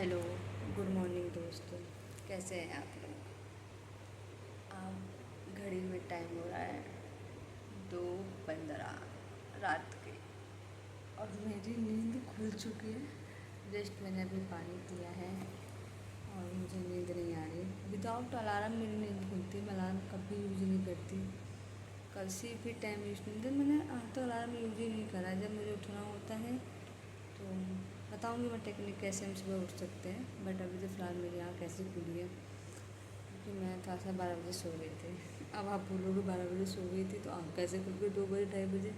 Hello, good morning दोस्तों। कैसे हैं आप लोग? आप घड़ी में टाइम हो रहा है 2:15 रात के और मेरी नींद खुल चुकी है। जस्ट मैंने अभी पानी पिया है और मुझे नींद नहीं आ रही। विदाउट अलार्म मेरी नींद खुलती है। मैं अलार्म कभी यूज नहीं करती, किसी भी टाइम यूज नहीं करती। मैंने आज तो अलार्म यूज ही नहीं करा। जब मुझे उठना होता है तो बताऊंगी मैं टेक्निक कैसे हम सुबह उठ सकते हैं। बट अभी तो फ़िलहाल मेरी आँख कैसे खुली है क्योंकि मैं थोड़ा सा 12 बजे सो गई थी। अब आप बोलोगे 12 बजे सो गई थी तो आँख कैसे खुल गई 2 बजे 2:30 बजे?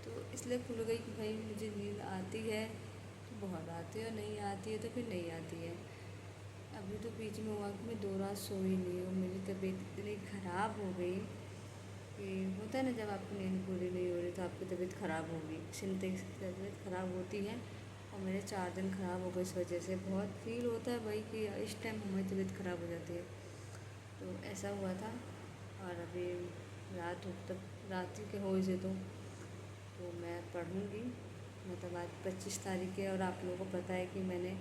तो इसलिए खुल गई कि भाई मुझे नींद आती है तो बहुत आती है और नहीं आती है तो फिर नहीं आती है। अभी तो बीच में हुआ कि मैं 2 रात सोई नहीं हूँ। मेरी तबीयत इतनी ख़राब हो गई कि होता है ना, जब आपकी नींद पूरी नहीं हो रही तो आपकी तबीयत ख़राब होगी। सिम्टम्स तबीयत ख़राब होती है और मेरे 4 दिन ख़राब हो गए इस वजह से। बहुत फील होता है भाई कि इस टाइम हमारी तबीयत ख़राब हो जाती है। तो ऐसा हुआ था और अभी रात तक रात ही के हो इसे तो मैं पढ़ूँगी। मतलब आज 25 तारीख है और आप लोगों को पता है कि मैंने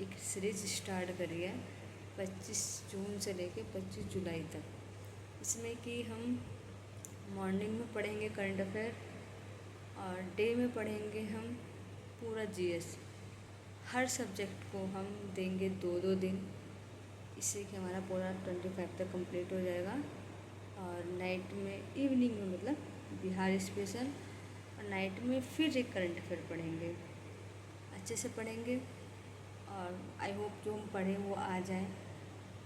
एक सीरीज़ स्टार्ट करी है 25 जून से लेके 25 जुलाई तक। इसमें कि हम मॉर्निंग में पढ़ेंगे करंट अफेयर और डे में पढ़ेंगे हम पूरा जीएस। हर सब्जेक्ट को हम देंगे 2-2 दिन। इससे कि हमारा पूरा 25 तक कंप्लीट हो जाएगा। और नाइट में इवनिंग में मतलब बिहार स्पेशल, और नाइट में फिर एक करंट अफेयर पढ़ेंगे। अच्छे से पढ़ेंगे और आई होप जो हम पढ़ें वो आ जाए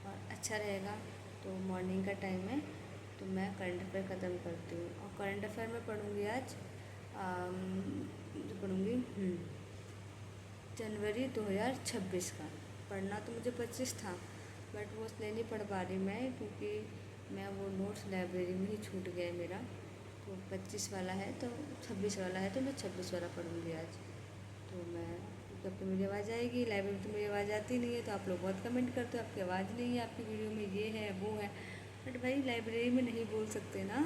और अच्छा रहेगा। तो मॉर्निंग का टाइम है तो मैं करंट अफेयर ख़त्म करती हूँ और करंट अफेयर में पढ़ूँगी आज जो पढ़ूँगी जनवरी 2026 का। पढ़ना तो मुझे 25 था बट वो इसलिए नहीं पढ़ पा रही मैं क्योंकि मैं वो नोट्स लाइब्रेरी में ही छूट गया मेरा। तो 25 वाला है तो 26 वाला है तो मैं 26 वाला पढ़ूँगी आज। तो मैं जब तो मेरी आवाज़ आएगी, लाइब्रेरी में तो मेरी आवाज़ आती नहीं है तो आप लोग बहुत कमेंट करते हो आपकी आवाज़ नहीं है, आपकी वीडियो में ये है वो है। बट भाई लाइब्रेरी में नहीं बोल सकते ना,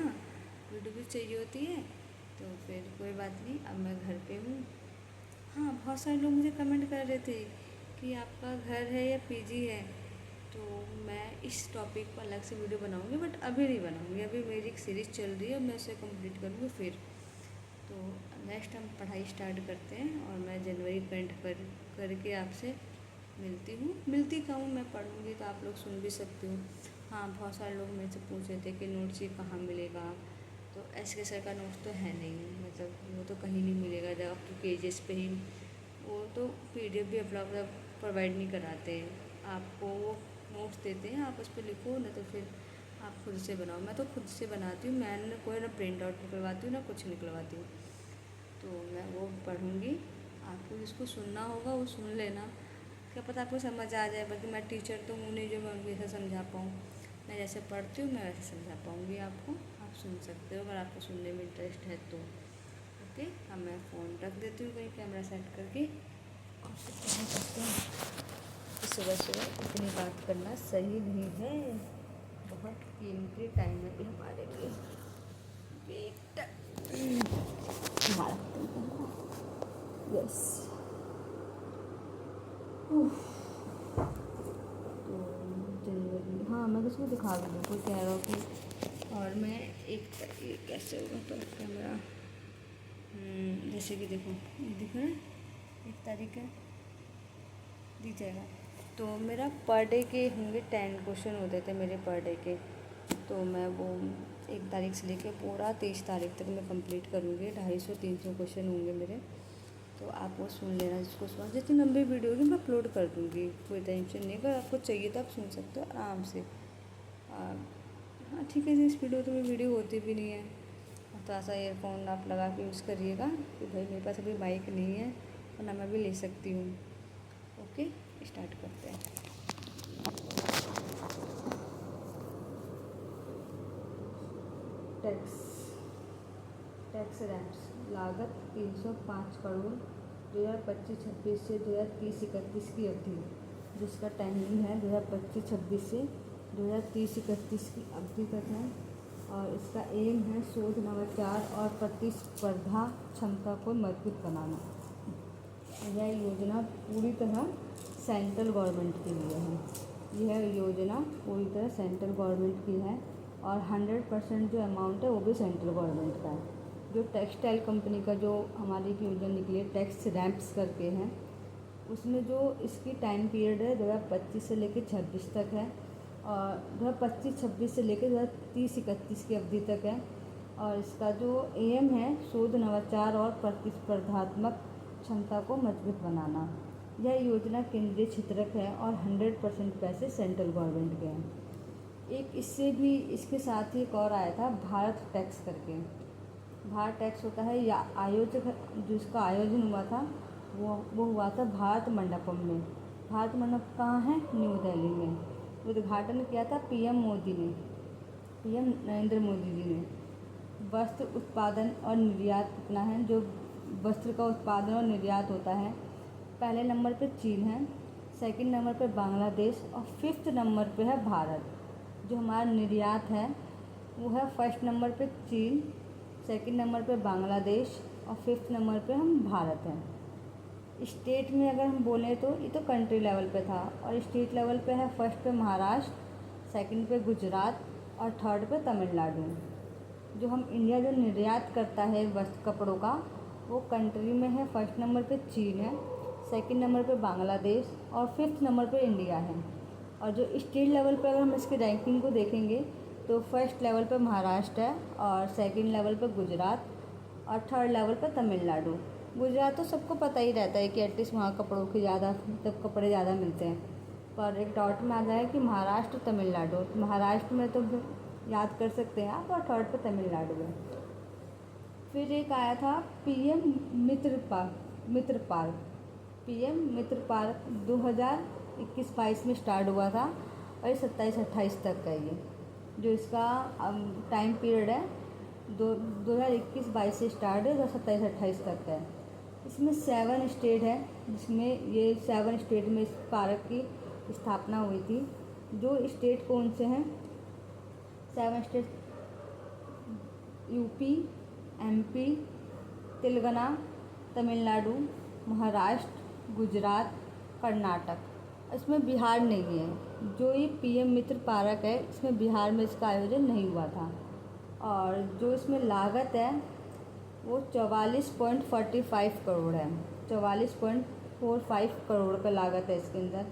वीडियो भी चाहिए होती है। तो फिर कोई बात नहीं, अब मैं घर पे हूँ। हाँ, बहुत सारे लोग मुझे कमेंट कर रहे थे कि आपका घर है या पीजी है। तो मैं इस टॉपिक पर अलग से वीडियो बनाऊंगी बट अभी नहीं बनाऊंगी। अभी मेरी एक सीरीज़ चल रही है और मैं उसे कंप्लीट करूँगी फिर। तो नेक्स्ट हम पढ़ाई स्टार्ट करते हैं और मैं जनवरी पेंट करके आपसे मिलती का हूँ। मैं पढ़ूँगी तो आप लोग सुन भी सकते हो। हाँ, बहुत सारे लोग मेरे से पूछ रहे थे कि नोट्स ये कहाँ मिलेगा। तो एस के सर का नोट्स तो है नहीं, मतलब वो तो कहीं नहीं मिलेगा जब आपके पेजेस पे ही। वो तो पीडीएफ भी अपलोड प्रोवाइड नहीं कराते हैं आपको, वो नोट्स देते हैं आप उस पर लिखो ना तो फिर आप खुद से बनाओ। मैं तो खुद से बनाती हूँ, मैंने कोई ना प्रिंट आउट निकलवाती हूँ ना कुछ निकलवाती हूँ। तो मैं वो पढ़ूँगी, आपको जिसको सुनना होगा वो सुन लेना, क्या पता आपको समझ आ जाए। बल्कि मैं टीचर तो हूँ नहीं जो मैं उनको ऐसा समझा पाऊँ। मैं जैसे पढ़ती हूँ मैं वैसे समझा पाऊँगी आपको। आप सुन सकते हो अगर आपको सुनने में इंटरेस्ट है तो। ओके, अब मैं फ़ोन रख देती हूँ कहीं कैमरा सेट करके और फिर क्या करते हैं कि सुबह सुबह इतनी बात करना सही नहीं है। बहुत कीमती टाइम है भी हमारे लिए। बेटा यस। तो जनवरी, हाँ मैं किसको दिखा भी दूँ, कोई कह रहा हो कि। और मैं एक ये कैसे होगा तो कैमरा जैसे कि देखो दिख रहा है 1 तारीख है दिख जाएगा। तो मेरा पर डे के होंगे 10 क्वेश्चन होते थे मेरे पर डे के। तो मैं वो 1 तारीख से लेके पूरा 23 तारीख तक मैं कंप्लीट करूँगी। 250-300 क्वेश्चन होंगे मेरे। तो आप वो सुन लेना, जिसको सुना। जितनी लंबी वीडियो होगी मैं अपलोड कर दूँगी, कोई टेंशन नहीं। अगर आपको चाहिए तो आप सुन सकते हो आराम से। हाँ ठीक है जी, इस वीडियो तो मेरी वीडियो होती भी नहीं है। थोड़ा सा ईयरफोन आप लगा के यूज़ करिएगा कि भाई मेरे पास अभी माइक नहीं है और ना मैं भी ले सकती हूँ। ओके, स्टार्ट करते हैं। टैक्स टैक्स रैम्स लागत 305 करोड़ 2025-26 से 2030-31 की अवधि, जिसका टाइमिंग है 2025-26 से 2030-31 की अवधि तक है। और इसका एम है शोध, नवाचार और प्रतिस्पर्धा क्षमता को मजबूत बनाना। यह योजना पूरी तरह सेंट्रल गवर्नमेंट के लिए है। यह योजना पूरी तरह सेंट्रल गवर्नमेंट की है और 100% जो अमाउंट है वो भी सेंट्रल गवर्नमेंट का है। जो टेक्सटाइल कंपनी का जो हमारी एक योजना निकली है टैक्स रैंप्स करके है, उसमें जो इसकी टाइम पीरियड है 2025 से लेकर 26 तक है और 2025-26 से लेकर 2030-31 की अवधि तक है। और इसका जो एम है शोध, नवाचार और प्रतिस्पर्धात्मक क्षमता को मजबूत बनाना। यह योजना केंद्रीय क्षेत्रक है और 100% पैसे सेंट्रल गवर्नमेंट के हैं। एक इससे भी इसके साथ ही एक और आया था भारत टैक्स करके। भारत टैक्स होता है या आयोजक जो इसका आयोजन हुआ था वो हुआ था भारत मंडपम में। भारत मंडपम कहाँ है? न्यू दिल्ली में। उद्घाटन किया था पीएम नरेंद्र मोदी जी ने। वस्त्र उत्पादन और निर्यात कितना है? जो वस्त्र का उत्पादन और निर्यात होता है, पहले नंबर पे चीन है, सेकंड नंबर पे बांग्लादेश और 5th नंबर पे है भारत। जो हमारा निर्यात है वो है फर्स्ट नंबर पे चीन, सेकंड नंबर पे बांग्लादेश और 5th नंबर पे हम भारत हैं। स्टेट में अगर हम बोलें तो ये तो कंट्री लेवल पे था और स्टेट लेवल पे है फर्स्ट पे महाराष्ट्र, सेकंड पे गुजरात और थर्ड पे तमिलनाडु। जो हम इंडिया जो निर्यात करता है वस्त्र कपड़ों का वो कंट्री में है फर्स्ट नंबर पे चीन है, सेकंड नंबर पे बांग्लादेश और 5th नंबर पे इंडिया है। और जो स्टेट लेवल पे अगर हम इसकी रैंकिंग को देखेंगे तो फर्स्ट लेवल पे महाराष्ट्र है और सेकंड लेवल पे गुजरात और थर्ड लेवल पे तमिलनाडु। गुजरात तो सबको पता ही रहता है कि एटलीस्ट वहाँ कपड़ों की कपड़े ज़्यादा मिलते हैं, पर एक डाउट में आ जाए कि महाराष्ट्र तमिलनाडु। महाराष्ट्र में तो याद कर सकते हैं आप और थर्ड पे तमिलनाडु है। फिर एक आया था पीएम मित्र पार्क। पीएम मित्र पार्क 2021-22 में स्टार्ट हुआ था और ये 27-28 तक का ये जो इसका टाइम पीरियड है 2021-22 से स्टार्ट है और 27-28 तक का है। इसमें 7 स्टेट है जिसमें ये 7 स्टेट में इस पार्क की स्थापना हुई थी। जो स्टेट कौन से हैं? 7 state UP, MP, Telangana, Tamil Nadu, Maharashtra, Gujarat, Karnataka. इसमें बिहार नहीं है। जो ये पीएम मित्र पार्क है इसमें बिहार में इसका आयोजन नहीं हुआ था। और जो इसमें लागत है वो 44.45 करोड़ है। 44.45 करोड़ का लागत है इसके अंदर।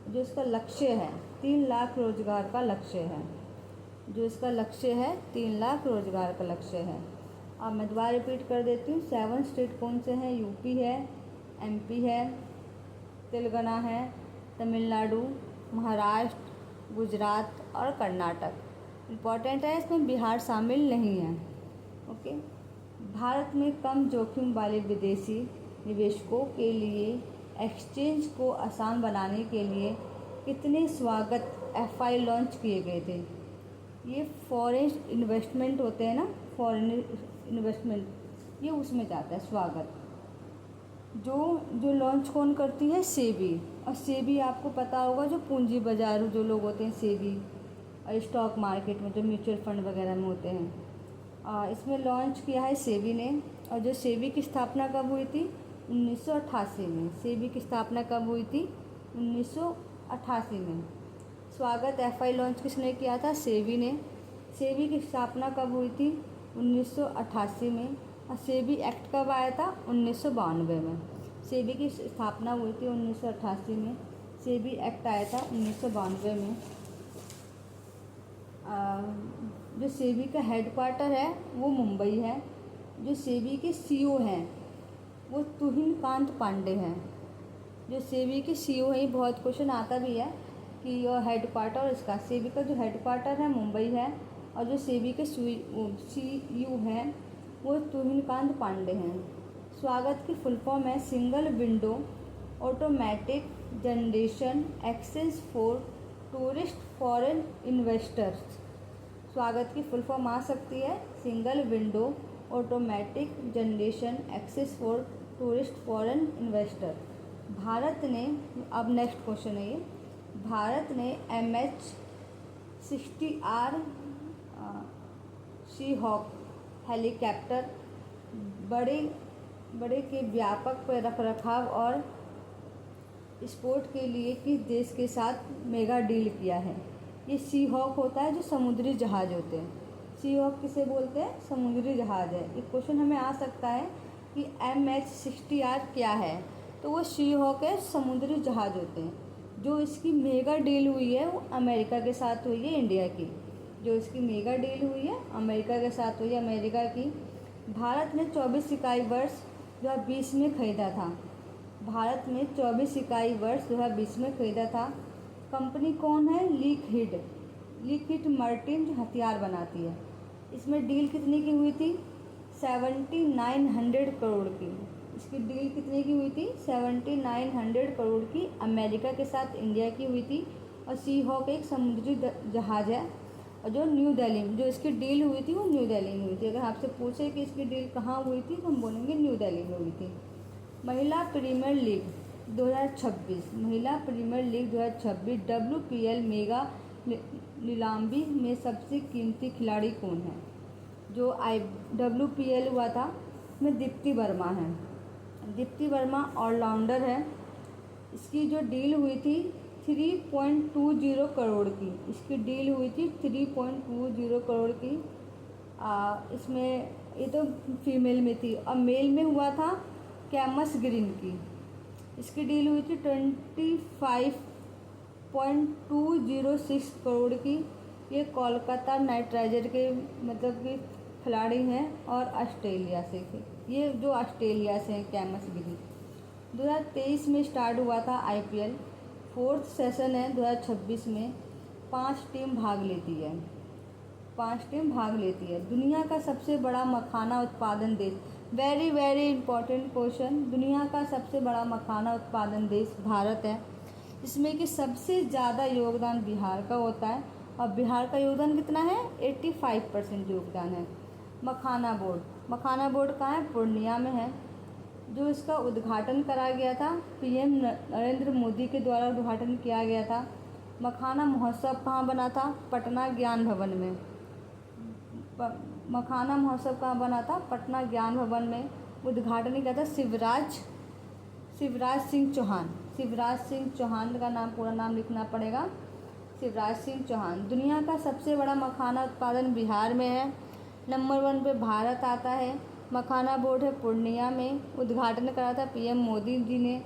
जो इसका लक्ष्य है 3 लाख रोजगार का लक्ष्य है। जो इसका लक्ष्य है 3 लाख रोजगार का लक्ष्य है। अब मैं दोबारा रिपीट कर देती हूँ। 7 स्टेट कौन से हैं? यूपी है, एमपी है, तेलंगाना है, तमिलनाडु, महाराष्ट्र, गुजरात और कर्नाटक। इम्पॉर्टेंट है, इसमें बिहार शामिल नहीं है। ओके। भारत में कम जोखिम वाले विदेशी निवेशकों के लिए एक्सचेंज को आसान बनाने के लिए कितने स्वागत एफआई लॉन्च किए गए थे? ये फॉरेन इन्वेस्टमेंट होते हैं ना, फॉरेन इन्वेस्टमेंट, ये उसमें जाता है स्वागत। जो लॉन्च कौन करती है? सेबी। और सेबी आपको पता होगा जो पूंजी बाजार जो लोग होते हैं सेबी, और स्टॉक मार्केट में जो म्यूचुअल फंड वगैरह में होते हैं। इसमें लॉन्च किया है सेबी ने। और जो सेबी की स्थापना कब हुई थी? 1988 में। सेबी की स्थापना कब हुई थी? 1988 में। स्वागत एफआई लॉन्च किसने किया था? सेबी ने। सेबी की स्थापना कब हुई थी? 1988 में। और सेबी एक्ट कब आया था? 1992 में। सेबी की स्थापना हुई थी 1988 में। सेबी एक्ट आया था 1992 में। जो सेबी का हेडक्वार्टर है वो मुंबई है। जो सेबी के सीईओ हैं वो तुहिन कांत पांडे हैं। जो सेबी के सीईओ हैं, बहुत क्वेश्चन आता भी है कि हेडक्वार्टर इसका, सेबी का जो हेडक्वार्टर है मुंबई है और जो सेबी के सीईओ हैं वो तुहिन कांत पांडे हैं। स्वागत की फुल फॉर्म है single window automatic generation access for tourist foreign investors. स्वागत की फुल फॉर्म आ सकती है single window automatic generation access for tourist foreign investor. Bharat ने, अब नेक्स्ट क्वेश्चन है ये, भारत ने MH-60R शी-हॉक हेलीकॉप्टर बड़े के व्यापक रखरखाव और स्पोर्ट के लिए किस देश के साथ मेगा डील किया है? ये सी हॉक होता है जो समुद्री जहाज़ होते हैं। सी हॉक किसे बोलते हैं? समुद्री जहाज़ है। एक क्वेश्चन हमें आ सकता है कि MH-60R क्या है, तो वो सी हॉक है, समुद्री जहाज़ होते हैं। जो इसकी मेगा डील हुई है वो अमेरिका के साथ हुई है, इंडिया की। जो इसकी मेगा डील हुई है अमेरिका के साथ हुई है, अमेरिका की। भारत ने 24 इकाई वर्ष 2020 में खरीदा था। भारत में 24 इकाई वर्ष 2020 में खरीदा था। कंपनी कौन है? लिकहिड मार्टिन जो हथियार बनाती है। इसमें डील कितने की हुई थी? 7900 करोड़ की। इसकी डील कितने की हुई थी? 7900 करोड़ की अमेरिका के साथ इंडिया की हुई थी। और सी हॉक एक समुद्री जहाज़ है, और जो न्यू दिल्ली में जो इसकी डील हुई थी वो न्यू दिल्ली में हुई थी। अगर आपसे पूछे कि इसकी डील कहाँ हुई थी तो हम बोलेंगे न्यू दिल्ली में हुई थी। महिला प्रीमियर लीग 2026, महिला प्रीमियर लीग 2026 WPL मेगा नीलामी में सबसे कीमती खिलाड़ी कौन है? जो WPL हुआ था उसमें दीप्ति वर्मा है। दीप्ति वर्मा ऑलराउंडर है। इसकी जो डील हुई थी 3.20 करोड़ की। इसकी डील हुई थी 3.20 करोड़ की। इसमें ये तो फीमेल में थी, और मेल में हुआ था कैमस ग्रीन की। इसकी डील हुई थी 25.206 करोड़ की। ये कोलकाता नाइट राइडर के मतलब कि खिलाड़ी हैं और ऑस्ट्रेलिया से थे। ये जो ऑस्ट्रेलिया से हैं कैमस ग्रीन। 2023 में स्टार्ट हुआ था IPL। 4th सेशन है 2026 में। 5 टीम भाग लेती है। 5 टीम भाग लेती है। दुनिया का सबसे बड़ा मखाना उत्पादन देश, वेरी वेरी इंपॉर्टेंट क्वेश्चन, दुनिया का सबसे बड़ा मखाना उत्पादन देश भारत है। इसमें कि सबसे ज़्यादा योगदान बिहार का होता है, और बिहार का योगदान कितना है? 85% योगदान है। मखाना बोर्ड कहाँ है? पूर्णिया में है। जो इसका उद्घाटन करा गया था PM नरेंद्र मोदी के द्वारा उद्घाटन किया गया था। मखाना महोत्सव कहाँ बना था? पटना ज्ञान भवन में। मखाना महोत्सव कहाँ बना था? पटना ज्ञान भवन में। उद्घाटन किया था शिवराज सिंह चौहान। शिवराज सिंह चौहान का नाम, पूरा नाम लिखना पड़ेगा, शिवराज सिंह चौहान। दुनिया का सबसे बड़ा मखाना उत्पादन बिहार में है। नंबर 1 पे भारत आता है। मखाना बोर्ड है पूर्णिया में। उद्घाटन करा था PM मोदी जी ने।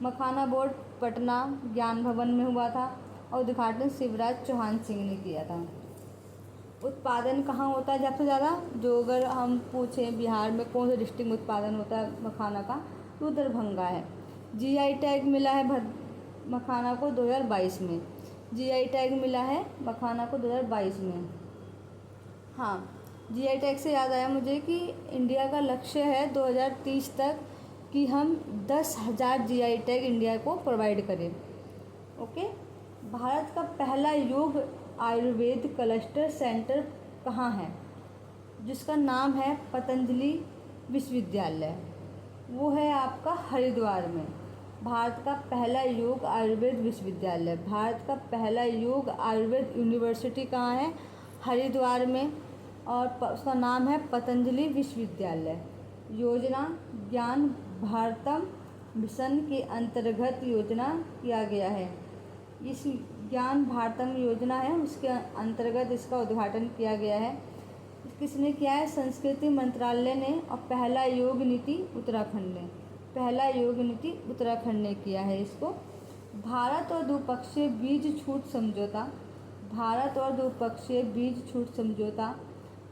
मखाना बोर्ड पटना ज्ञान भवन में हुआ था, और उद्घाटन शिवराज चौहान सिंह ने किया था। उत्पादन कहाँ होता है सबसे ज़्यादा? जो अगर हम पूछें बिहार में कौन सा डिस्ट्रिक्ट में उत्पादन होता है मखाना का, तो दरभंगा है। GI टैग मिला है मखाना को 2022 में। GI टैग मिला है मखाना को 2022 में। हाँ, GI टैग से याद आया मुझे कि इंडिया का लक्ष्य है 2030 तक कि हम 10,000 GI टैग इंडिया को प्रोवाइड करें। ओके। भारत का पहला योग आयुर्वेद क्लस्टर सेंटर कहाँ है? जिसका नाम है पतंजलि विश्वविद्यालय, वो है आपका हरिद्वार में। भारत का पहला योग आयुर्वेद विश्वविद्यालय, भारत का पहला योग आयुर्वेद यूनिवर्सिटी कहाँ है? हरिद्वार में, और उसका नाम है पतंजलि विश्वविद्यालय। योजना ज्ञान भारतम मिशन के अंतर्गत योजना किया गया है। इस ज्ञान भारतम योजना है उसके अंतर्गत इसका उद्घाटन किया गया है। किसने किया है? संस्कृति मंत्रालय ने, और पहला योग नीति उत्तराखंड ने, पहला योग नीति उत्तराखंड ने किया है इसको। भारत और द्विपक्षीय बीज छूट समझौता, भारत और द्विपक्षीय बीज छूट समझौता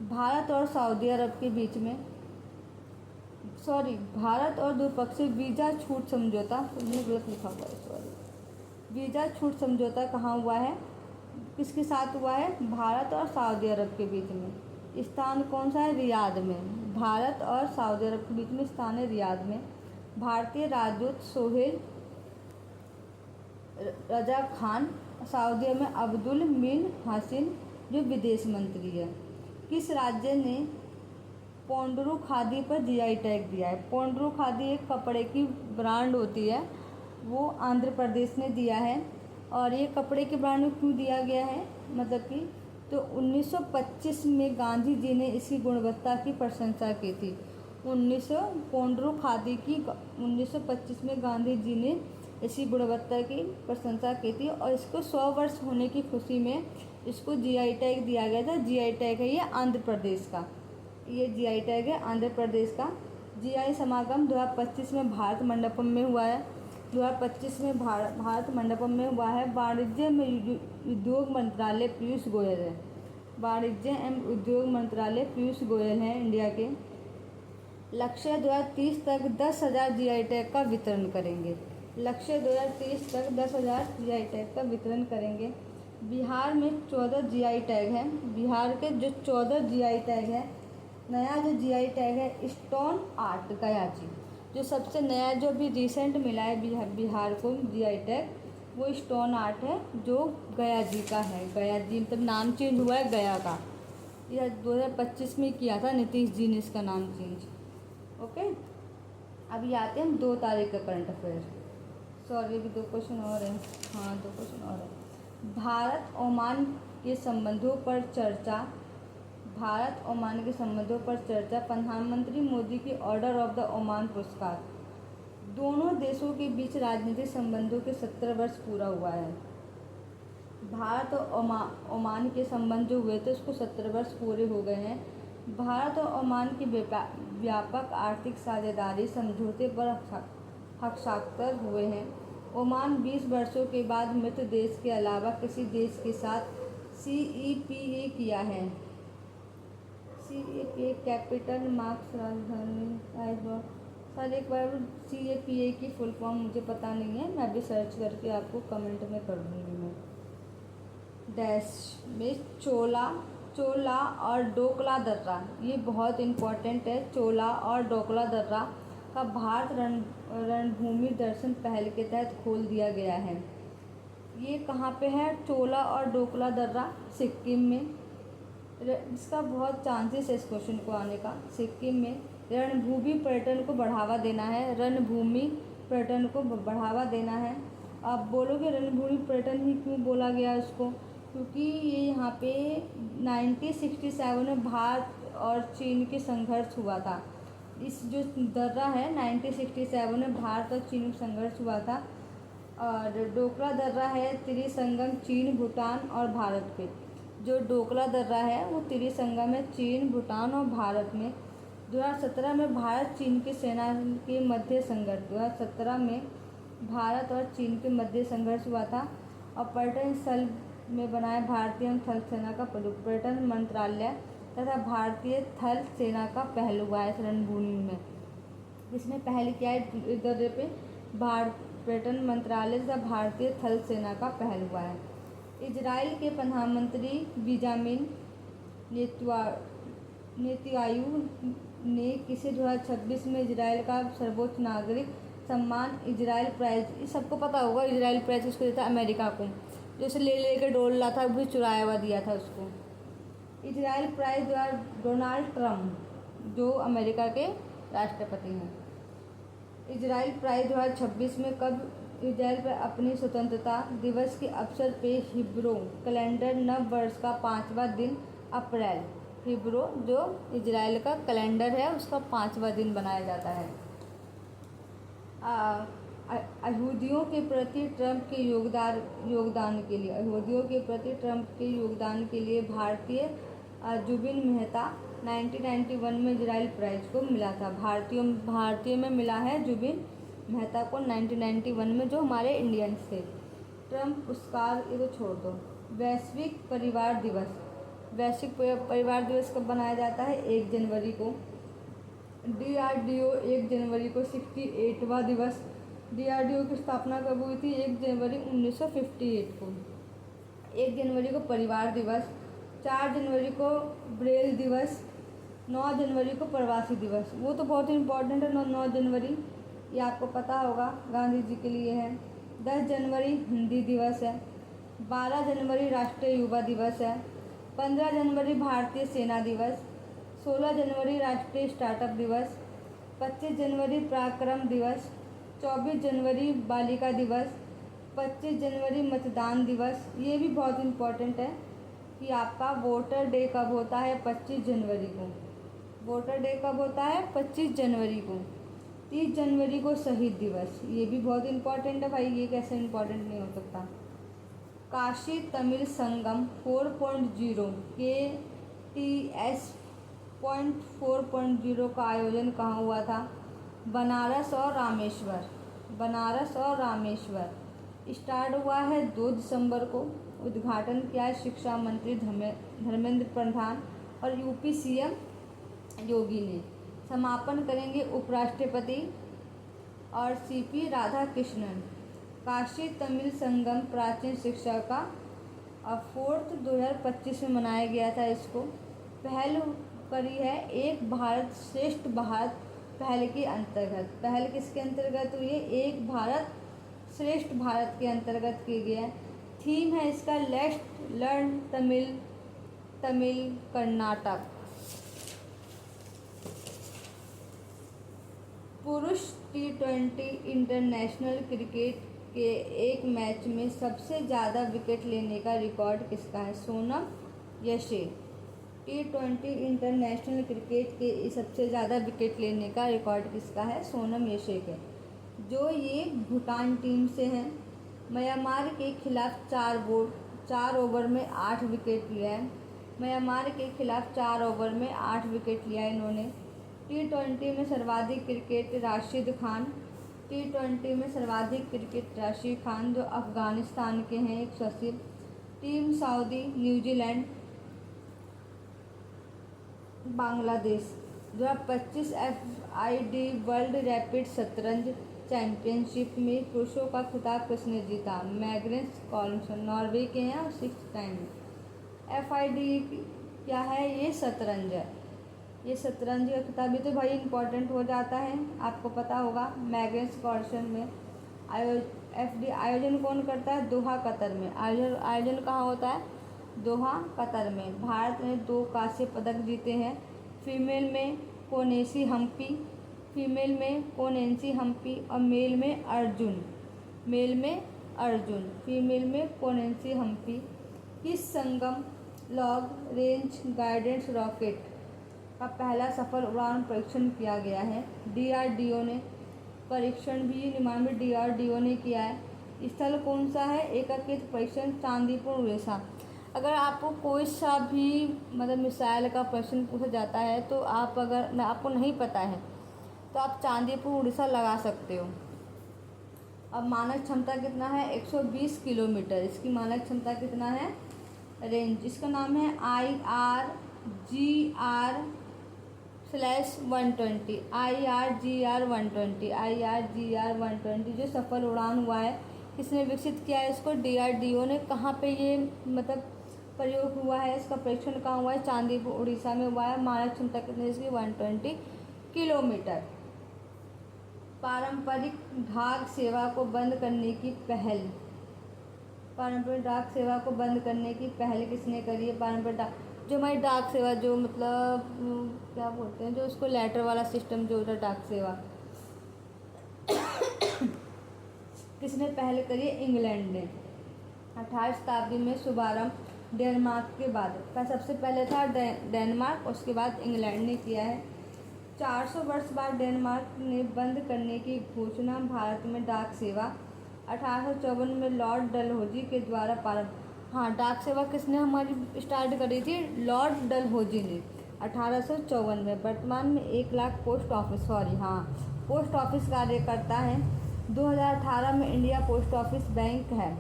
भारत और सऊदी अरब के बीच में, भारत और द्विपक्षीय वीज़ा छूट समझौता, मैंने गलत लिखा हुआ है, वीज़ा छूट समझौता कहाँ हुआ है? किसके साथ हुआ है? भारत और सऊदी अरब के बीच में। स्थान कौन सा है? रियाद में। भारत और सऊदी अरब के बीच में स्थान है रियाद में। भारतीय राजदूत सोहेल रजा खान, सऊदी में अब्दुल मीन हासिन जो विदेश मंत्री है। किस राज्य ने पोंडरू खादी पर GI टैग दिया है? पोंडरू खादी एक कपड़े की ब्रांड होती है, वो आंध्र प्रदेश ने दिया है। और ये कपड़े के ब्रांड में क्यों दिया गया है? मतलब कि तो 1925 में गांधी जी ने इसकी गुणवत्ता की प्रशंसा की थी। पोंडरू खादी की 1925 में गांधी जी ने इसी गुणवत्ता की प्रशंसा की थी और इसको 100 वर्ष होने की खुशी में इसको जीआई टैग दिया गया था। जीआई टैग है ये आंध्र प्रदेश का, ये जीआई टैग है आंध्र प्रदेश का। जीआई समागम 2025 में भारत मंडपम में हुआ है। 2025 में भारत मंडपम में हुआ है। वाणिज्य में उद्योग मंत्रालय पीयूष गोयल है। वाणिज्य एवं उद्योग मंत्रालय पीयूष गोयल हैं इंडिया के। लक्ष्य 2030 तक 10,000 जीआई टैग का वितरण करेंगे। लक्ष्य 2030 तक 10,000 जीआई टैग का वितरण करेंगे। बिहार में 14 जीआई टैग है। बिहार के जो 14 जीआई टैग है, नया जो जीआई टैग है स्टोन आर्ट गया जी, जो सबसे नया जो भी रिसेंट मिला है बिहार को जीआई टैग, वो स्टोन आर्ट है जो गया जी का है। गया जी मतलब नाम चेंज हुआ है गया का। यह 2025 में किया था नीतीश जी ने इसका नाम चेंज। ओके, अभी आते हैं हम 2 तारीख का करंट अफेयर। सॉरी, अभी 2 क्वेश्चन और हैं। हाँ, 2 क्वेश्चन और हैं। भारत ओमान के संबंधों पर चर्चा। भारत ओमान के संबंधों पर चर्चा। प्रधानमंत्री मोदी की ऑर्डर ऑफ द ओमान पुरस्कार। दोनों देशों के बीच राजनीतिक संबंधों के 17 वर्ष पूरा हुआ है। भारत और ओमान के संबंध जो हुए थे उसको 17 वर्ष पूरे हो गए हैं। भारत और ओमान की व्यापक आर्थिक साझेदारी समझौते पर हस्ताक्षर हुए हैं। ओमान 20 वर्षों के बाद मित्र देश के अलावा किसी देश के साथ CEPA किया है। CEPA कैपिटल मार्क्स राजधानी। सर एक बार CEPA की फुल फॉर्म मुझे पता नहीं है, मैं अभी सर्च करके आपको कमेंट में कर दूँगी। मैं डैश में चोला और डोकला दर्रा, ये बहुत इम्पोर्टेंट है। चोला और डोकला दर्रा का भारत रणभूमि दर्शन पहल के तहत खोल दिया गया है। ये कहाँ पे है? चोला और डोकला दर्रा सिक्किम में। इसका बहुत चांसेस है इस क्वेश्चन को आने का। सिक्किम में रणभूमि पर्यटन को बढ़ावा देना है। रणभूमि पर्यटन को बढ़ावा देना है। आप बोलोगे रणभूमि पर्यटन ही क्यों बोला गया इसको? क्योंकि ये यहाँ पे 1967 में भारत और चीन के संघर्ष हुआ था। इस जो दर्रा है 1967 में भारत और चीन में संघर्ष हुआ था। और डोकला दर्रा है त्रिसंगम चीन, भूटान और भारत पे। जो डोकला दर्रा है वो त्रिसंगम है चीन, भूटान और भारत में। 2017 में भारत चीन की सेना के मध्य संघर्ष 2017 में भारत और चीन के मध्य संघर्ष हुआ था। और पर्यटन स्थल में बनाया भारतीय थल सेना का पर्यटन मंत्रालय तथा भारतीय थल सेना का पहल हुआ है इस रणभूमि में। इसमें पहल किया है इस दर्रे पे पर्यटन मंत्रालय तथा भारतीय थल सेना का पहल हुआ है। इजराइल के प्रधानमंत्री बेंजामिन नेतन्याहू ने किसे 2026 में इजराइल का सर्वोच्च नागरिक सम्मान इजराइल प्राइज, ये सबको पता होगा इजराइल प्राइज किसको देता है? अमेरिका को, जो उसे ले लेकर डोल रहा था, वो चुराया हुआ दिया था उसको। इजराइल प्राइज डोनाल्ड ट्रम्प जो अमेरिका के राष्ट्रपति हैं। इजराइल प्राइज 2026 में कब? इजराइल पर अपनी स्वतंत्रता दिवस के अवसर पे हिब्रू कैलेंडर नव वर्ष का 5वां दिन अप्रैल, हिब्रू जो इजराइल का कैलेंडर है उसका 5वां दिन बनाया जाता है। यहूदियों के प्रति ट्रंप के योगदान के लिए यहूदियों के प्रति ट्रंप के योगदान के लिए भारतीय जुबिन मेहता 1991 में इजराइल प्राइज को मिला था। भारतीय में मिला है जुबिन मेहता को 1991 में, जो हमारे इंडियंस थे। ट्रंप पुरस्कार ये तो छोड़ दो। वैश्विक परिवार दिवस, वैश्विक परिवार दिवस कब बनाया जाता है? 1 जनवरी को। DRDO 1 जनवरी को 68वां दिवस। DRDO की स्थापना कब हुई थी? 1 जनवरी 1958 को। 1 जनवरी को परिवार दिवस, 4 जनवरी को ब्रेल दिवस, 9 जनवरी को प्रवासी दिवस। वो तो बहुत इम्पोर्टेंट है 9 जनवरी, ये आपको पता होगा, गांधी जी के लिए है। 10 जनवरी हिंदी दिवस है। 12 जनवरी राष्ट्रीय युवा दिवस है। 15 जनवरी भारतीय सेना दिवस। 16 जनवरी राष्ट्रीय स्टार्टअप दिवस। 25 जनवरी पराक्रम दिवस। 24 जनवरी बालिका दिवस। 25 जनवरी मतदान दिवस। ये भी बहुत इम्पोर्टेंट है कि आपका वोटर डे कब होता है? 25 जनवरी को। वोटर डे कब होता है? 25 जनवरी को। 30 जनवरी को शहीद दिवस, ये भी बहुत इम्पोर्टेंट है भाई, ये कैसे इम्पोर्टेंट नहीं हो सकता। काशी तमिल संगम 4.0 के TS 4.0 का आयोजन कहाँ हुआ था? बनारस और रामेश्वर। बनारस और रामेश्वर स्टार्ट हुआ है 2 दिसंबर को। उद्घाटन किया है शिक्षा मंत्री धर्मेंद्र प्रधान और यूपी CM योगी ने। समापन करेंगे उपराष्ट्रपति और CP राधाकृष्णन। काशी तमिल संगम प्राचीन शिक्षा का 4th 2025 में मनाया गया था। इसको पहल करी है एक भारत श्रेष्ठ भारत पहल के अंतर्गत। पहल किसके अंतर्गत हुई है? एक भारत श्रेष्ठ भारत के अंतर्गत किया गया है। थीम है इसका लेट्स लर्न तमिल कर्नाटक। पुरुष T20 इंटरनेशनल क्रिकेट के एक मैच में सबसे ज़्यादा विकेट लेने का रिकॉर्ड किसका है? सोनम यशे। T20 इंटरनेशनल क्रिकेट के सबसे ज़्यादा विकेट लेने का रिकॉर्ड किसका है? सोनम यशे के, जो ये भूटान टीम से हैं। म्यांमार के खिलाफ 4 ओवर में 8 विकेट लिया है। म्यांमार के खिलाफ 4 ओवर में 8 विकेट लिया है इन्होंने। T20 में सर्वाधिक क्रिकेट राशिद खान। T20 में सर्वाधिक क्रिकेट राशिद खान जो अफगानिस्तान के हैं 180। Team Saudi, New Zealand, Bangladesh. 2025 FID world rapid शतरंज चैंपियनशिप में पुरुषों का खिताब किसने जीता? मैग्नस कार्लसन, नॉर्वे के हैं और 6th टाइम। FID क्या है? ये शतरंज है। ये शतरंज का खिताब भी तो भाई इम्पोर्टेंट हो जाता है, आपको पता होगा। मैग्नस कार्लसन में FD आयोजन कौन करता है? दोहा, कतर में। आयोजन कहाँ होता है? दोहा, कतर में। भारत ने 2 कांस्य पदक जीते हैं। फीमेल में कोनेसी हम्पी और मेल में अर्जुन। फीमेल में कोनेसी हम्पी। किस संगम लॉन्ग रेंज गाइडेंस रॉकेट का पहला सफल उड़ान परीक्षण किया गया है? DRDO ने। परीक्षण भी 99 DRDO ने किया है। स्थल कौन सा है? एकीकृत परीक्षण चांदीपुर उड़ीसा। अगर आपको कोई सा भी मतलब मिसाइल का प्रश्न पूछा जाता है तो आपको नहीं पता है तो आप चांदीपुर उड़ीसा लगा सकते हो। अब मानक क्षमता कितना है? 120 किलोमीटर। इसकी मानक क्षमता कितना है? रेंज। इसका नाम है IRGR-120 जो सफल उड़ान हुआ है। किसने विकसित किया है इसको? DRDO ने। कहाँ पे ये मतलब प्रयोग हुआ है? इसका परीक्षण कहाँ हुआ है? चांदीपुर उड़ीसा में हुआ है। मानक क्षमता कितनी इसकी? 120 किलोमीटर। पारंपरिक डाक सेवा को बंद करने की पहल। पारंपरिक डाक सेवा को बंद करने की पहल किसने करी है? पारंपरिक डाक जो हमारी डाक सेवा जो मतलब क्या बोलते हैं जो उसको लेटर वाला सिस्टम जो होता है डाक सेवा किसने पहल करी है? इंग्लैंड ने। 18वीं शताब्दी में शुभारंभ डेनमार्क के बाद। सबसे पहले था डेनमार्क, उसके बाद इंग्लैंड ने किया है। 400 वर्ष बाद डेनमार्क ने बंद करने की घोषणा। भारत में डाक सेवा 1854 में लॉर्ड डलहौजी के द्वारा प्रारंभ। हाँ, डाक सेवा किसने हमारी स्टार्ट करी थी? लॉर्ड डलहौजी ने 1854 में। वर्तमान में 1 लाख पोस्ट ऑफिस कार्य करता है। 2018 में इंडिया पोस्ट ऑफिस बैंक है।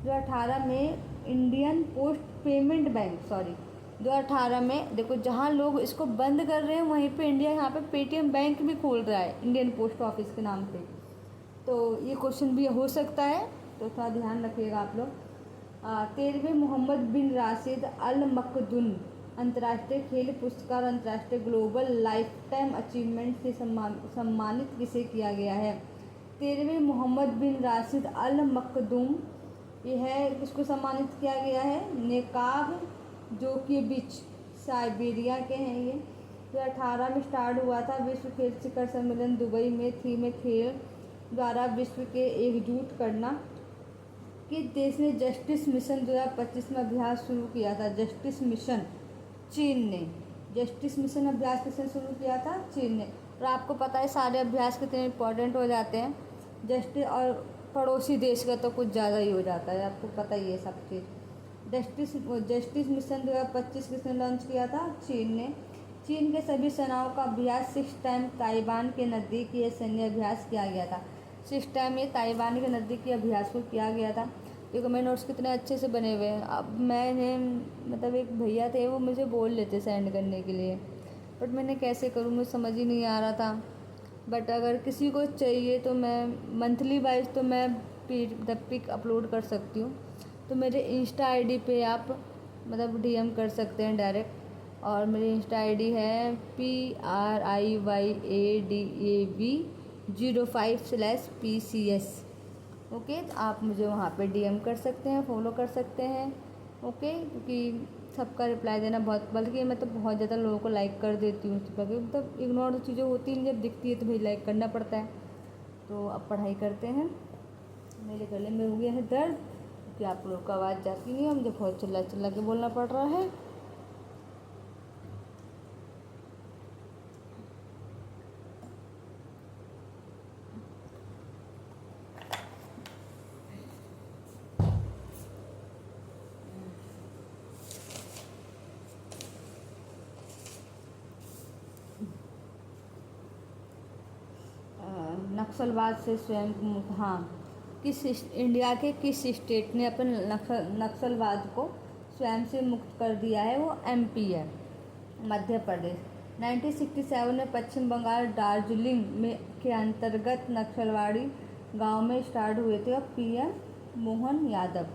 2018 में इंडियन पोस्ट पेमेंट बैंक 2018 में देखो जहाँ लोग इसको बंद कर रहे हैं वहीं पे इंडिया यहाँ पे पेटीएम बैंक भी खोल रहा है इंडियन पोस्ट ऑफिस के नाम पे। तो ये क्वेश्चन भी हो सकता है, तो थोड़ा ध्यान रखिएगा आप लोग। 13वें मोहम्मद बिन राशिद अल मखदूम अंतर्राष्ट्रीय खेल पुरस्कार अंतर्राष्ट्रीय ग्लोबल लाइफ टाइम अचीवमेंट से सम्मानित किसे किया गया है? 13वें मोहम्मद बिन राशिद अल मखदूम ये है, किसको सम्मानित किया गया है? नेकाब जोकोविच, साइबेरिया के हैं ये। 2018 में स्टार्ट हुआ था विश्व खेल शिखर सम्मेलन दुबई में। थीम खेल द्वारा विश्व के एकजुट करना। किस देश ने जस्टिस मिशन 2025 में अभ्यास शुरू किया था? जस्टिस मिशन चीन ने। जस्टिस मिशन अभ्यास किसने शुरू किया था? चीन ने। और आपको पता है सारे अभ्यास कितने इम्पोर्टेंट हो जाते हैं। जस्टिस और पड़ोसी देश का तो कुछ ज़्यादा ही हो जाता है, आपको पता ही है सब चीज़। जस्टिस मिशन 2025 किसने लॉन्च किया था? चीन ने। चीन के सभी सेनाओं का अभ्यास 6 टाइम ताइवान के नज़दीक ये सैन्य अभ्यास किया गया था। 6 टाइम ये ताइवान के नज़दीक ये अभ्यास को किया गया था। देखो मेरे नोट्स कितने अच्छे से बने हुए हैं। अब मैंने मतलब एक भैया थे वो मुझे बोल लेते सेंड करने के लिए, बट मैंने कैसे करूँ मुझे समझ ही नहीं आ रहा था। बट अगर किसी को चाहिए तो मैं मंथली वाइज तो मैं पिक अपलोड कर सकती हूँ। तो मेरे इंस्टा आईडी पे आप मतलब डीएम कर सकते हैं डायरेक्ट, और मेरी इंस्टा आईडी है PRIYADAV05/PCS। ओके, तो आप मुझे वहाँ पे डीएम कर सकते हैं, फॉलो कर सकते हैं। ओके, क्योंकि सबका रिप्लाई देना बहुत, बल्कि मैं तो बहुत ज़्यादा लोगों को लाइक कर देती हूँ उस पर, मतलब इग्नोर चीज़ें होती नहीं, जब दिखती है तो भाई लाइक करना पड़ता है। तो अब पढ़ाई करते हैं। मेरे गले में हो गया है दर्द क्योंकि आप लोग को आवाज़ जाती नहीं है, मुझे बहुत चिल्ला चिल्ला के बोलना पड़ रहा है। नक्सलवाद से स्वयं को मुक्त, हाँ, इंडिया के किस स्टेट ने अपने नक्सलवाद को स्वयं से मुक्त कर दिया है? वो एमपी है, मध्य प्रदेश। 1967 में पश्चिम बंगाल दार्जिलिंग में के अंतर्गत नक्सलवाड़ी गांव में स्टार्ट हुए थे। और पीएम मोहन यादव।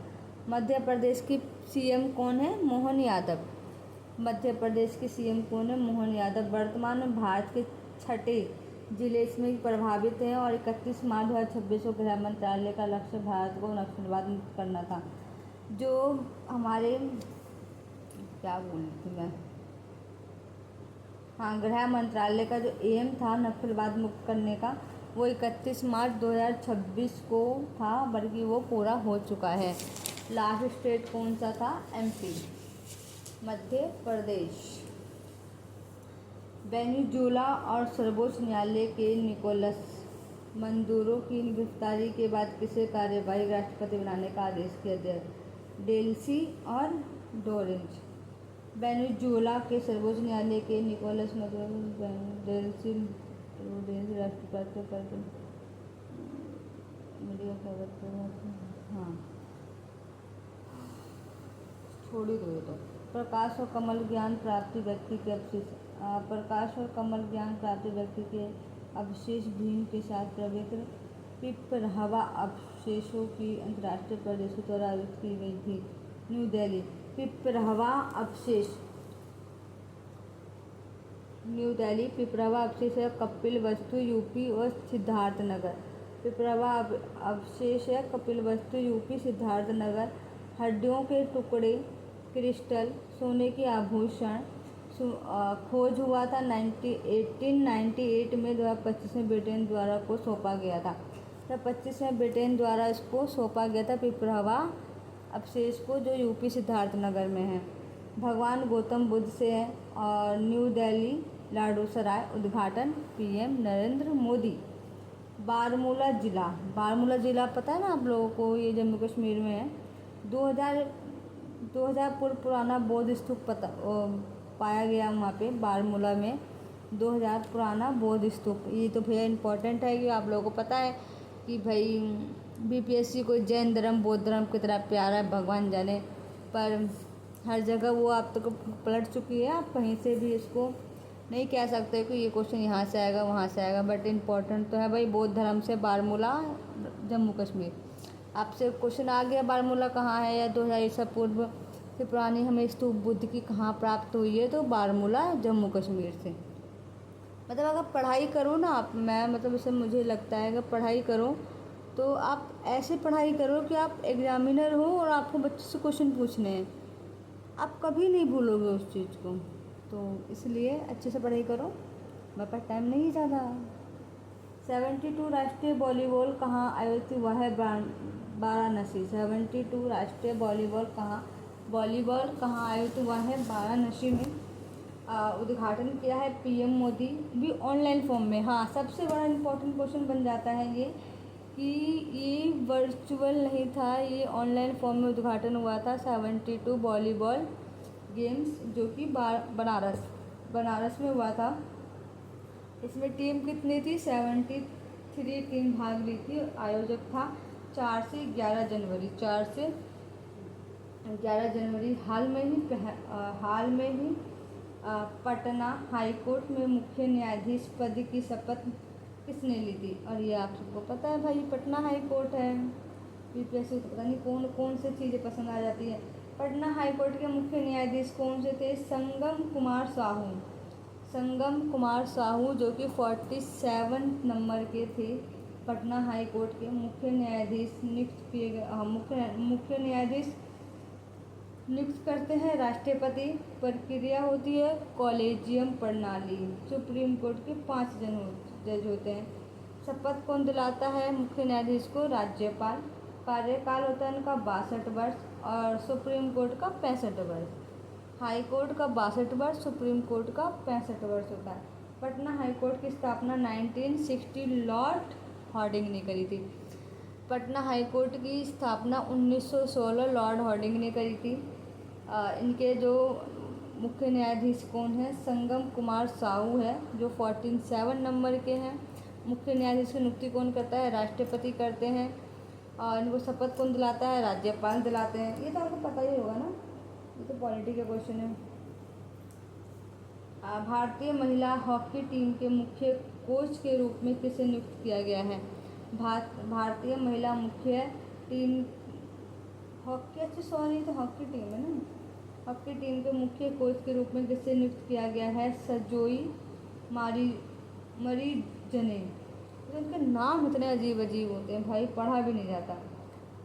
मध्य प्रदेश की सीएम कौन है? मोहन यादव। मध्य प्रदेश के सीएम कौन है? मोहन यादव। वर्तमान में भारत के 6ठे जिले इसमें प्रभावित हैं और 31 मार्च 2026 को गृह मंत्रालय का लक्ष्य भारत को नक्सलवाद मुक्त करना था। जो हमारे क्या बोल रही थी मैं, हाँ, गृह मंत्रालय का जो एम था नक्सलवाद मुक्त करने का, वो 31 मार्च 2026 को था, बल्कि वो पूरा हो चुका है। लास्ट स्टेट कौन सा था? एमपी, मध्य प्रदेश। वेनेजुएला और सर्वोच्च न्यायालय के निकोलस मदुरो की गिरफ्तारी के बाद किसे कार्यवाही राष्ट्रपति बनाने का आदेश किया गया? डेल्सी और डोरेंज। वेनेजुएला के सर्वोच्च न्यायालय के निकोलस मदुरो डेल्सी डोरेंज राष्ट्रपति कर, हाँ, छोड़ ही दो ये तो। प्रकाश और कमल ज्ञान प्राप्ति व्यक्ति के अवशेष, प्रकाश और कमल ज्ञान प्राप्ति व्यक्ति के अवशेष भीम के साथ पवित्र पिपरहवा अवशेषों की अंतर्राष्ट्रीय प्रदर्शनी द्वारा आयोजित की गई थी, न्यू दिल्ली। पिपरहवा अवशेष, न्यू दिल्ली। पिपरहवा अवशेष है कपिल वस्तु यूपी और सिद्धार्थनगर। पिपरहवा अवशेष है कपिल वस्तु यूपी सिद्धार्थनगर। हड्डियों के टुकड़े, क्रिस्टल, सोने के आभूषण खोज हुआ था 1898 में 2025 ब्रिटेन द्वारा को सौंपा गया था। 2025 में ब्रिटेन द्वारा इसको सौंपा गया था पिपरहवा अवशेष को, जो यूपी सिद्धार्थनगर में है। भगवान गौतम बुद्ध से है। और न्यू दिल्ली लाडूसराय उद्घाटन पीएम नरेंद्र मोदी। बारामूला जिला, बारामूला जिला पता है ना आप लोगों को, ये जम्मू कश्मीर में है। 2000 पूर्व पुराना बौद्ध स्तूप पाया गया वहाँ पे बारामूला में। 2000 पुराना बौद्ध स्तूप। ये तो भैया इम्पोर्टेंट है कि आप लोगों को पता है कि भाई बीपीएससी को जैन धर्म बौद्ध धर्म की तरह प्यारा है, भगवान जाने, पर हर जगह वो आप तक पलट चुकी है। आप कहीं से भी इसको नहीं कह सकते कि ये क्वेश्चन यहाँ से आएगा वहाँ से आएगा, बट इम्पोर्टेंट तो है भाई बौद्ध धर्म से बारामूला जम्मू कश्मीर। आपसे क्वेश्चन आ गया बारामूला कहाँ है, या 2000 ईसा पूर्व से पुरानी हमें स्तूप बुद्ध की कहाँ प्राप्त हुई है, तो बारामूला जम्मू कश्मीर से। मतलब अगर पढ़ाई करो ना आप, मैं मतलब इससे मुझे लगता है अगर पढ़ाई करो तो आप ऐसे पढ़ाई करो कि आप एग्जामिनर हो और आपको बच्चे से क्वेश्चन पूछने हैं, आप कभी नहीं भूलोगे उस चीज़ को। तो इसलिए अच्छे से पढ़ाई करो। मेरे पास टाइम नहीं ज़्यादा। 72 राष्ट्रीय वॉलीबॉल कहाँ आयोजित हुआ है? वाराणसी। 72 राष्ट्रीय वॉलीबॉल कहाँ आयोजित हुआ है? वाराणसी में। उद्घाटन किया है पीएम मोदी, भी ऑनलाइन फॉर्म में। हाँ, सबसे बड़ा इम्पोर्टेंट क्वेश्चन बन जाता है ये कि ये वर्चुअल नहीं था, ये ऑनलाइन फॉर्म में उद्घाटन हुआ था 72 वॉलीबॉल गेम्स, जो कि बनारस में हुआ था। इसमें टीम कितनी थी? 73 टीम भाग ली थी। आयोजक था 4 से 11 जनवरी, 4 से 11 जनवरी। हाल में ही पटना हाई कोर्ट में मुख्य न्यायाधीश पद की शपथ किसने ली थी? और ये आप सबको पता है भाई, पटना हाई कोर्ट है। यूपीएससी को पता नहीं कौन कौन से चीज़ें पसंद आ जाती है। पटना हाई कोर्ट के मुख्य न्यायाधीश कौन से थे? संगम कुमार साहू, जो कि 47 नंबर के थे। पटना हाई कोर्ट के मुख्य न्यायाधीश नियुक्त किए गए। मुख्य न्यायाधीश नियुक्त करते हैं राष्ट्रपति। प्रक्रिया होती है कॉलेजियम प्रणाली। सुप्रीम कोर्ट के 5 जज होते हैं। शपथ कौन दिलाता है मुख्य न्यायाधीश को? राज्यपाल। कार्यकाल होता है उनका 62 वर्ष और सुप्रीम कोर्ट का 65 वर्ष। हाई कोर्ट का 62 वर्ष, सुप्रीम कोर्ट का 65 वर्ष होता है। पटना हाई कोर्ट की स्थापना 1960 लॉर्ड हार्डिंग ने करी थी। पटना हाई कोर्ट की स्थापना 1916 लॉर्ड हार्डिंग ने करी थी। इनके जो मुख्य न्यायाधीश कौन है? संगम कुमार साहू है, जो 47 नंबर के हैं। मुख्य न्यायाधीश की नियुक्ति कौन करता है? राष्ट्रपति करते हैं। और इनको शपथ कौन दिलाता है? राज्यपाल दिलाते हैं। ये तो आपको पता ही होगा ना, ये तो पॉलिटी का क्वेश्चन है। भारतीय महिला हॉकी टीम के मुख्य कोच के रूप में किसे नियुक्त किया गया है? भारतीय महिला मुख्य टीम हॉकी टीम है ना। हॉकी टीम के मुख्य कोच के रूप में किसे नियुक्त किया गया है? सजोई मरीजने। इनके नाम इतने अजीब होते हैं भाई, पढ़ा भी नहीं जाता।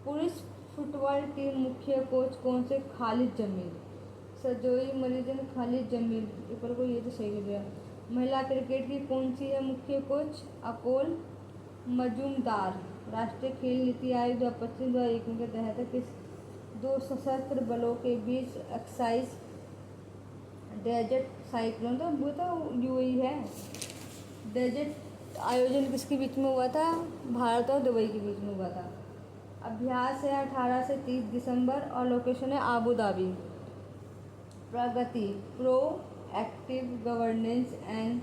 पुरुष फुटबॉल टीम मुख्य कोच कौन से? खालिद जमील। सजोई मरीजन, खालिद जमील। ऊपर को ये तो सही हो गया। महिला क्रिकेट की कौन सी है मुख्य कोच? अकोल मजूमदार। राष्ट्रीय खेल नीति आयोग 2025-2021 के तहत किस 2 सशस्त्र बलों के बीच एक्साइज डेजर्ट साइक्लोन, तो वो तो यूएई है। डेजर्ट आयोजन किसके बीच में हुआ था? भारत और दुबई के बीच में हुआ था। अभ्यास है 18 से 30 दिसंबर और लोकेशन है Abu Dhabi. Pragati proactive governance and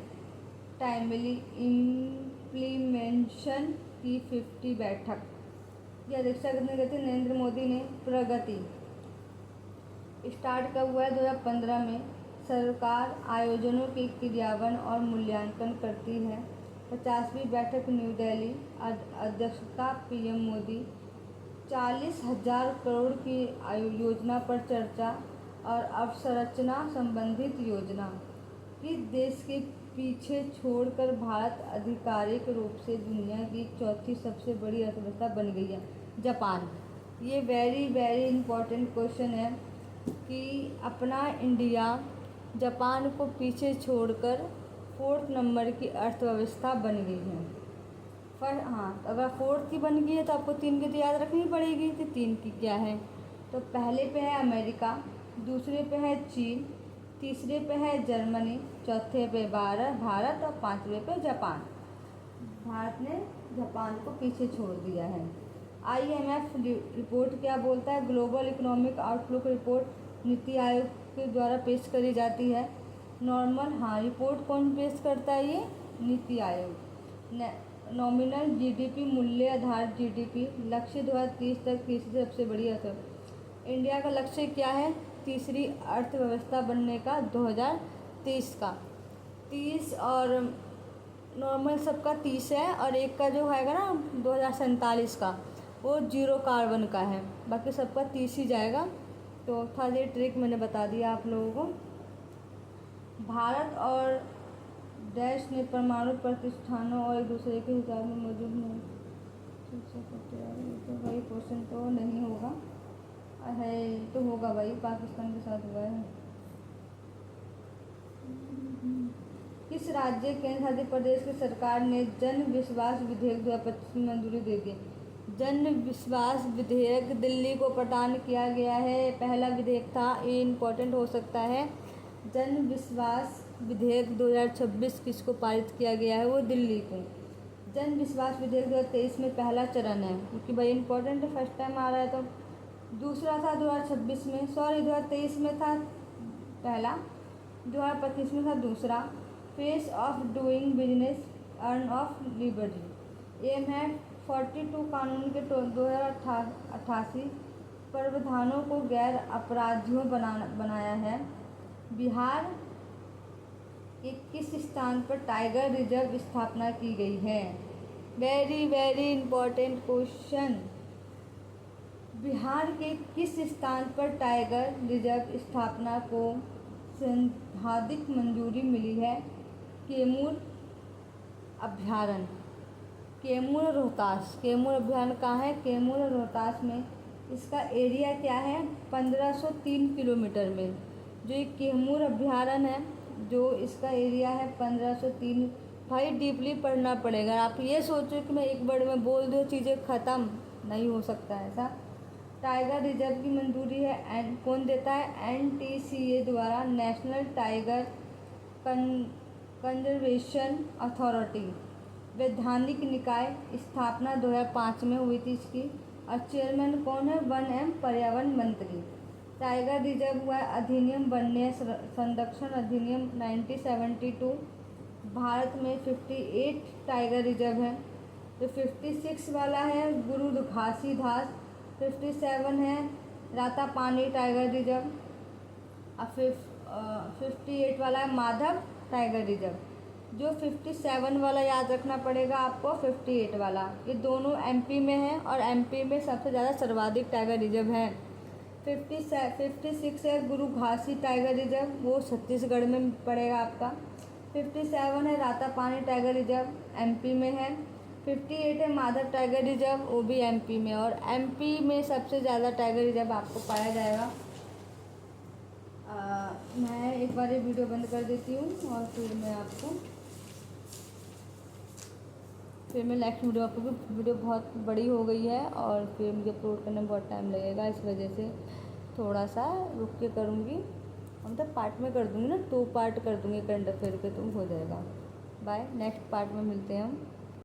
timely implementation की 50 बैठक की अध्यक्षता किसने की थी? नरेंद्र मोदी ने। प्रगति स्टार्ट कब हुआ है? 2015 में। सरकार आयोजनों के क्रियान्वयन और मूल्यांकन करती है। 50वीं बैठक न्यू दिल्ली, अध्यक्षता पीएम मोदी। 40,000 करोड़ की योजना पर चर्चा और अवसंरचना संबंधित योजना कि देश के पीछे छोड़कर भारत आधिकारिक रूप से दुनिया की चौथी सबसे बड़ी अर्थव्यवस्था बन गई है। जापान। ये वेरी इम्पोर्टेंट क्वेश्चन है कि अपना इंडिया जापान को पीछे छोड़कर 4th नंबर की अर्थव्यवस्था बन गई है। अगर 4th की बन गई है तो आपको 3 की तो याद रखनी पड़ेगी कि 3 की क्या है। तो पहले पे है अमेरिका, दूसरे पे है चीन, तीसरे पे है जर्मनी, चौथे पे भारत और 5वें पे जापान। भारत ने जापान को पीछे छोड़ दिया है। IMF रिपोर्ट क्या बोलता है? Global economic outlook report NITI Aayog के द्वारा पेश करी जाती है। रिपोर्ट कौन पेश करता है? ये नीति आयोग। नॉमिनल GDP मूल्य आधारित GDP लक्ष्य 2030 तक तीसरी सबसे बड़ी इंडिया का लक्ष्य क्या है? तीसरी अर्थव्यवस्था बनने का 2030 का। 30 और नॉर्मल सबका 30 है और एक का जो है ना 2047 का, वो 0 कार्बन का है। बाकी सबका 30 ही जाएगा। तो था ये ट्रिक मैंने बता दिया आप लोगों को। भारत और देश ने परमाणु प्रतिष्ठानों और एक दूसरे के हिसाब में मौजूद नहीं। तो भाई क्वेश्चन तो नहीं होगा है, तो होगा भाई, पाकिस्तान के साथ हुआ है। किस राज्य केंद्र शासित प्रदेश की सरकार ने जन विश्वास विधेयक 2025 की मंजूरी दे दी? जन विश्वास विधेयक दिल्ली को प्रदान किया गया है। पहला विधेयक था, ये इम्पोर्टेंट हो सकता है। जन विश्वास विधेयक 2026 किसको पारित किया गया है? वो दिल्ली को। जन विश्वास विधेयक 2023 में पहला चरण है, क्योंकि भाई इंपॉर्टेंट है, फर्स्ट टाइम आ रहा है। तो दूसरा था 2026 में, 2023 में था पहला, 2025 में था दूसरा। Face of doing business earn of liberty. एम है 42 कानून के 2088 प्रावधानों को गैर अपराधियों बनाया है। बिहार के किस स्थान पर टाइगर रिजर्व स्थापना की गई है? Very very important question. Bihar के किस स्थान पर टाइगर रिजर्व स्थापना को सैद्धांतिक मंजूरी मिली है? कैमूर अभ्यारण्य, कैमूर रोहतास। कैमूर अभ्यारण्य कहाँ है? कैमूर रोहतास में। इसका एरिया क्या है? 1503 किलोमीटर में। जो ये कैमूर अभ्यारण्य है, जो इसका एरिया है 1503। भाई डीपली पढ़ना पड़ेगा। आप ये सोचो कि मैं एक वर्ड में बोल दूँ चीज़ें ख़त्म, नहीं हो सकता ऐसा। टाइगर रिजर्व की मंजूरी है एंड कौन देता है? NTCA द्वारा, नेशनल टाइगर कंजर्वेशन अथॉरिटी। वैधानिक निकाय स्थापना 2005 में हुई थी इसकी, और चेयरमैन कौन है? वन एवं पर्यावरण मंत्री। टाइगर रिजर्व हुआ अधिनियम वन्य संरक्षण अधिनियम 1972। भारत में 58 टाइगर रिजर्व है। जो 56 वाला है गुरु घासीदास, 57 है रातापानी टाइगर रिजर्व, और 58 वाला है माधव टाइगर रिजर्व। जो 57 वाला याद रखना पड़ेगा आपको, 58 वाला, ये दोनों MP में है, और MP में सबसे ज़्यादा सर्वाधिक टाइगर रिजर्व है। 56 है गुरु घासी टाइगर रिजर्व, वो छत्तीसगढ़ में पड़ेगा आपका। 57 है रातापानी टाइगर रिजर्व, MP में है। 58 है माधव टाइगर रिजर्व, वो भी MP में, और MP में सबसे ज़्यादा टाइगर रिजर्व आपको पाया जाएगा। मैं एक बार ये वीडियो बंद कर देती हूँ, और फिर मैं नेक्स्ट वीडियो आपको, वीडियो बहुत बड़ी हो गई है और फिर मुझे अपलोड करने में बहुत टाइम लगेगा, इस वजह से थोड़ा सा रुक के करूँगी। मतलब पार्ट में कर दूँगी ना, 2 पार्ट कर दूँगी करंट अफेयर के, तो हो जाएगा। बाय, नेक्स्ट पार्ट में मिलते हैं हम।